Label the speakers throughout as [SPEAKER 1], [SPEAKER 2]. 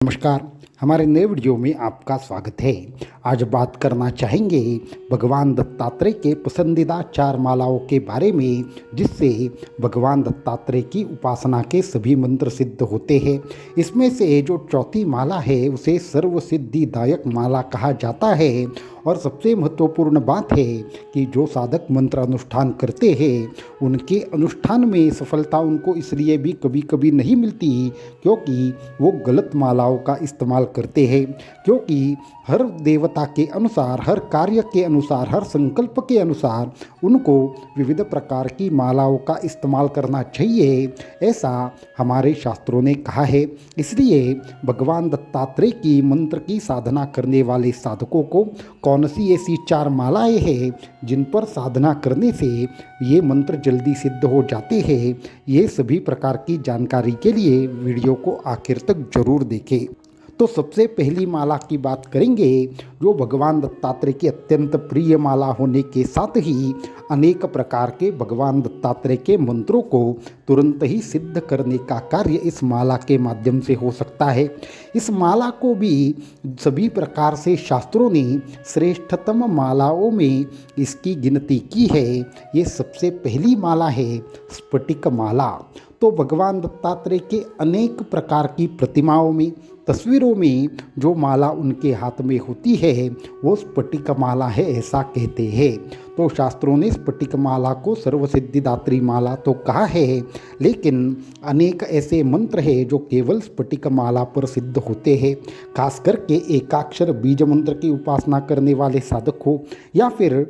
[SPEAKER 1] नमस्कार। हमारे नए वीडियो में आपका स्वागत है। आज बात करना चाहेंगे भगवान दत्तात्रेय के पसंदीदा 4 मालाओं के बारे में, जिससे भगवान दत्तात्रेय की उपासना के सभी मंत्र सिद्ध होते हैं। इसमें से जो चौथी माला है उसे सर्व सिद्धिदायक माला कहा जाता है। और सबसे महत्वपूर्ण बात है कि जो साधक मंत्र अनुष्ठान करते हैं उनके अनुष्ठान में सफलता उनको इसलिए भी कभी कभी नहीं मिलती क्योंकि वो गलत मालाओं का इस्तेमाल करते हैं। क्योंकि हर देवता के अनुसार, हर कार्य के अनुसार, हर संकल्प के अनुसार उनको विविध प्रकार की मालाओं का इस्तेमाल करना चाहिए, ऐसा हमारे शास्त्रों ने कहा है। इसलिए भगवान दत्तात्रेय की मंत्र की साधना करने वाले साधकों को कौन सी ऐसी 4 मालाएं हैं जिन पर साधना करने से ये मंत्र जल्दी सिद्ध हो जाते हैं, ये सभी प्रकार की जानकारी के लिए वीडियो को आखिर तक जरूर देखें। तो सबसे पहली माला की बात करेंगे, जो भगवान दत्तात्रेय की अत्यंत प्रिय माला होने के साथ ही अनेक प्रकार के भगवान दत्तात्रेय के मंत्रों को तुरंत ही सिद्ध करने का कार्य इस माला के माध्यम से हो सकता है। इस माला को भी सभी प्रकार से शास्त्रों ने श्रेष्ठतम मालाओं में इसकी गिनती की है। ये सबसे पहली माला है स्फटिक माला। तो भगवान दत्तात्रेय के अनेक प्रकार की प्रतिमाओं में, तस्वीरों में जो माला उनके हाथ में होती है वो स्फटिक माला है, ऐसा कहते हैं। तो शास्त्रों ने स्फटिक माला को सर्वसिद्धिदात्री माला तो कहा है, लेकिन अनेक ऐसे मंत्र हैं जो केवल स्फटिक माला पर सिद्ध होते हैं। खास करके एकाक्षर बीज मंत्र की उपासना करने वाले साधक हो, या फिर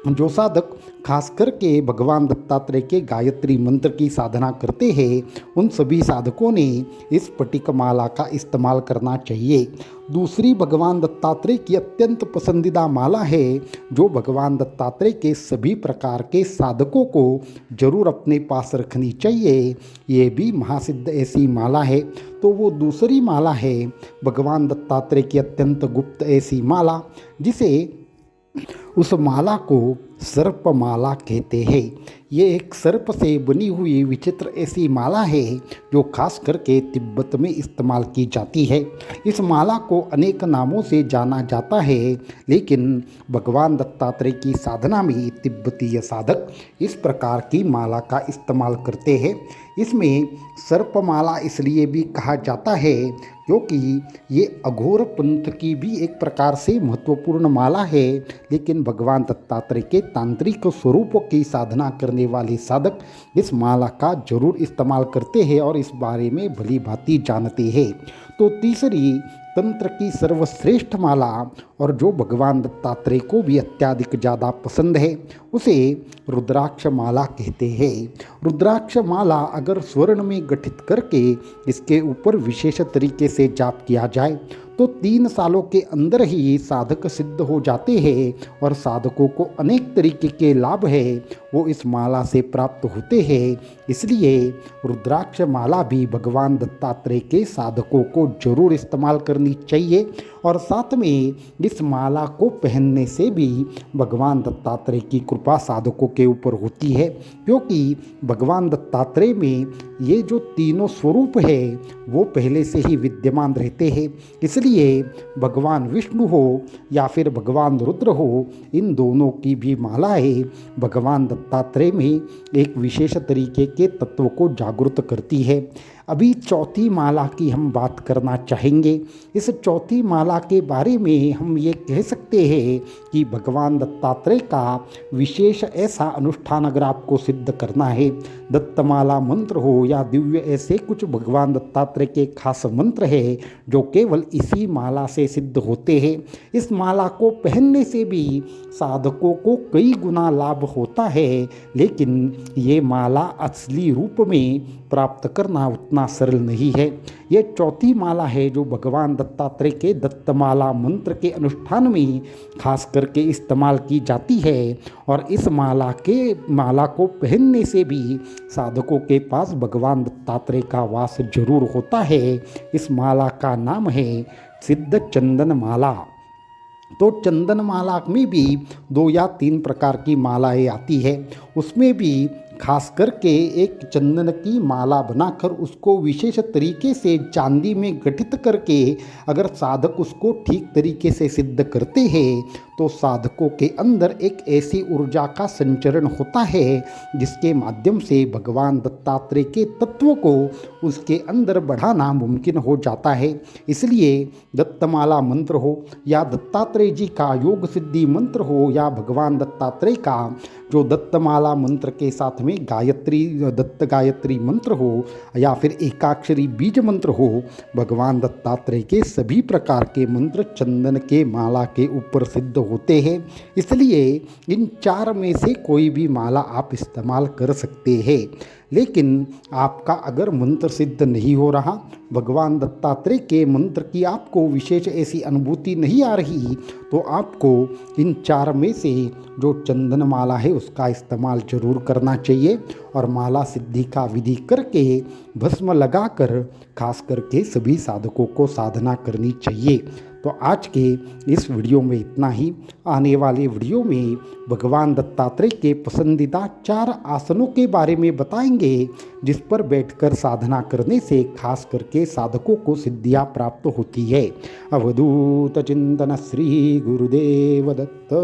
[SPEAKER 1] जो साधक खास करके भगवान दत्तात्रेय के गायत्री मंत्र की साधना करते हैं, उन सभी साधकों ने इस स्फटिक माला का इस्तेमाल करना चाहिए। दूसरी भगवान दत्तात्रेय की अत्यंत पसंदीदा माला है, जो भगवान दत्तात्रेय के सभी प्रकार के साधकों को जरूर अपने पास रखनी चाहिए। ये भी महासिद्ध ऐसी माला है। तो वो दूसरी माला है भगवान दत्तात्रेय की अत्यंत गुप्त ऐसी माला, जिसे उस माला को सर्प माला कहते हैं। ये एक सर्प से बनी हुई विचित्र ऐसी माला है जो खास करके तिब्बत में इस्तेमाल की जाती है। इस माला को अनेक नामों से जाना जाता है, लेकिन भगवान दत्तात्रेय की साधना में तिब्बतीय साधक इस प्रकार की माला का इस्तेमाल करते हैं। इसमें सर्पमाला इसलिए भी कहा जाता है क्योंकि ये अघोर पंथ की भी एक प्रकार से महत्वपूर्ण माला है, लेकिन भगवान दत्तात्रेय के तांत्रिक स्वरूपों की साधना करने वाले साधक इस माला का जरूर इस्तेमाल करते हैं और इस बारे में भली भांति जानते हैं। तो तीसरी तंत्र की सर्वश्रेष्ठ माला, और जो भगवान दत्तात्रेय को भी अत्याधिक ज़्यादा पसंद है, उसे रुद्राक्ष माला कहते हैं। रुद्राक्ष माला अगर स्वर्ण में गठित करके इसके ऊपर विशेष तरीके से जाप किया जाए तो 3 सालों के अंदर ही साधक सिद्ध हो जाते हैं और साधकों को अनेक तरीके के लाभ है वो इस माला से प्राप्त होते हैं। इसलिए रुद्राक्ष माला भी भगवान दत्तात्रेय के साधकों को जरूर इस्तेमाल करनी चाहिए। और साथ में इस माला को पहनने से भी भगवान दत्तात्रेय की कृपा साधकों के ऊपर होती है, क्योंकि भगवान दत्तात्रेय में ये जो तीनों स्वरूप है वो पहले से ही विद्यमान रहते हैं। इसलिए भगवान विष्णु हो या फिर भगवान रुद्र हो, इन दोनों की भी मालाएं भगवान दत्तात्रेय में एक विशेष तरीके के तत्व को जागृत करती है। अभी चौथी माला की हम बात करना चाहेंगे। इस चौथी माला के बारे में हम ये कह सकते हैं कि भगवान दत्तात्रेय का विशेष ऐसा अनुष्ठान अगर आपको सिद्ध करना है, दत्तमाला मंत्र हो या दिव्य ऐसे कुछ भगवान दत्तात्रेय के खास मंत्र है जो केवल इसी माला से सिद्ध होते हैं। इस माला को पहनने से भी साधकों को कई गुना लाभ होता है, लेकिन ये माला असली रूप में प्राप्त करना उतना सरल नहीं है। ये चौथी माला है जो भगवान दत्तात्रेय के दत्तमाला मंत्र के अनुष्ठान में खास करके इस्तेमाल की जाती है। और इस माला को पहनने से भी साधकों के पास भगवान दत्तात्रेय का वास जरूर होता है। इस माला का नाम है सिद्ध चंदन माला। तो चंदन माला में भी 2 या 3 प्रकार की मालाएं आती है, उसमें भी खास करके एक चंदन की माला बनाकर उसको विशेष तरीके से चांदी में गठित करके अगर साधक उसको ठीक तरीके से सिद्ध करते हैं तो साधकों के अंदर एक ऐसी ऊर्जा का संचरण होता है जिसके माध्यम से भगवान दत्तात्रेय के तत्वों को उसके अंदर बढ़ाना मुमकिन हो जाता है। इसलिए दत्तमाला मंत्र हो या दत्तात्रेय जी का योग सिद्धि मंत्र हो या भगवान दत्तात्रेय का जो दत्तमाला मंत्र के साथ में गायत्री दत्त गायत्री मंत्र हो या फिर एकाक्षरी बीज मंत्र हो, भगवान दत्तात्रेय के सभी प्रकार के मंत्र चंदन के माला के ऊपर सिद्ध होते हैं। इसलिए इन 4 में से कोई भी माला आप इस्तेमाल कर सकते हैं। लेकिन आपका अगर मंत्र सिद्ध नहीं हो रहा, भगवान दत्तात्रेय के मंत्र की आपको विशेष ऐसी अनुभूति नहीं आ रही, तो आपको इन 4 में से जो चंदन माला है उसका इस्तेमाल जरूर करना चाहिए और माला सिद्धि का विधि करके भस्म लगाकर खास करके सभी साधकों को साधना करनी चाहिए। तो आज के इस वीडियो में इतना ही। आने वाले वीडियो में भगवान दत्तात्रेय के पसंदीदा 4 आसनों के बारे में बताएंगे जिस पर बैठकर साधना करने से खास करके साधकों को सिद्धियां प्राप्त होती है। अवधूत चिंतन श्री गुरुदेव दत्त।